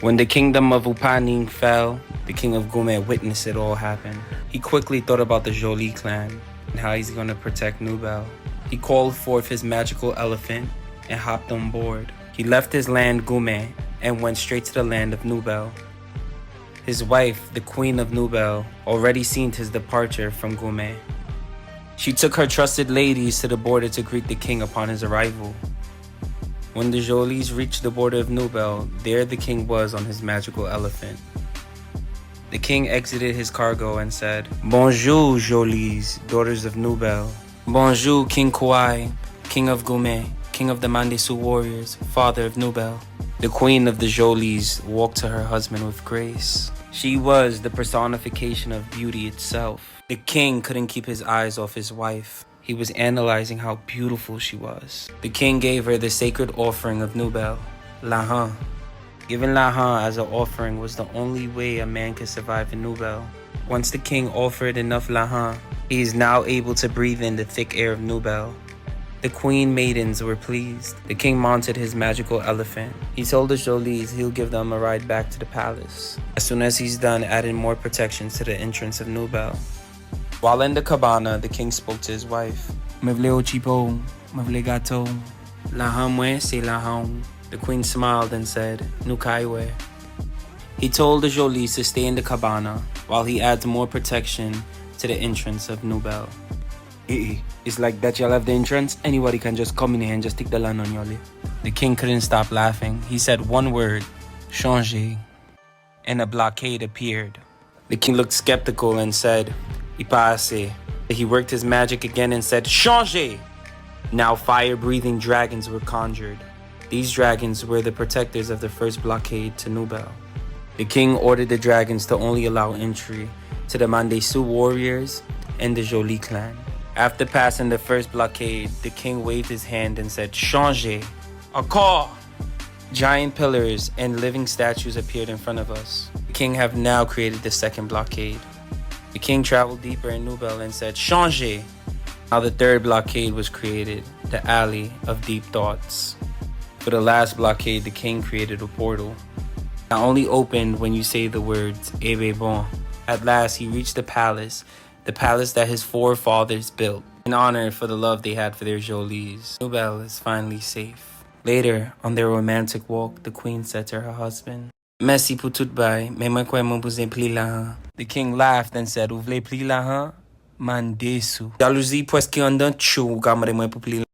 When the kingdom of Upaning fell, the king of Gumeh witnessed it all happen. He quickly thought about the Jolie clan and how he's going to protect Nubel. He called forth his magical elephant and hopped on board. He left his land Gumeh and went straight to the land of Nubel. His wife, the queen of Nubel, already seen his departure from Gumeh. She took her trusted ladies to the border to greet the king upon his arrival. When the Jolies reached the border of Nubel, there the king was on his magical elephant. The king exited his cargo and said, "Bonjour, Jolies, daughters of Nubel. Bonjour, King Kouai, king of Gumeh, king of the Mandesu warriors, father of Nubel." The queen of the Jolies walked to her husband with grace. She was the personification of beauty itself. The king couldn't keep his eyes off his wife. He was analyzing how beautiful she was. The king gave her the sacred offering of Nubel, Lahan. Giving Lahan as an offering was the only way a man could survive in Nubel. Once the king offered enough Lahan, he is now able to breathe in the thick air of Nubel. The queen maidens were pleased. The king mounted his magical elephant. He told the Jolies he'll give them a ride back to the palace. As soon as he's done adding more protections to the entrance of Nubel. While in the cabana, the king spoke to his wife. "Me vle ochipo, me vle gato. Lahan mwe se lahan." The queen smiled and said, "Nukaiwe." He told the Jolies to stay in the cabana while he adds more protection to the entrance of Nubel. It's like that y'all have the entrance, anybody can just come in here and just take the land on y'all. The king couldn't stop laughing. He said one word, changer, and a blockade appeared. The king looked skeptical and said, "Ipase." He worked his magic again and said, "Changer." Now fire-breathing dragons were conjured. These dragons were the protectors of the first blockade to Nubel. The king ordered the dragons to only allow entry to the Mandesu warriors and the Jolie clan. After passing the first blockade, the king waved his hand and said, "Changer, encore." Giant pillars and living statues appeared in front of us. The king have now created the second blockade. The king traveled deeper in Nubel and said, "Changer." Now the third blockade was created, the Alley of Deep Thoughts. For the last blockade, the king created a portal. Not only opened when you say the words, "Ebe bon." At last, he reached the palace that his forefathers built, in honor for the love they had for their Jolies. Nubel is finally safe. Later, on their romantic walk, the queen said to her husband, "Merci pour tout bay, mais moi quoi mon besoin pli la." The king laughed and said, "Vous voulez pli la? Mandesu. Jalousie presque en d'un chou, gamare moi pour pli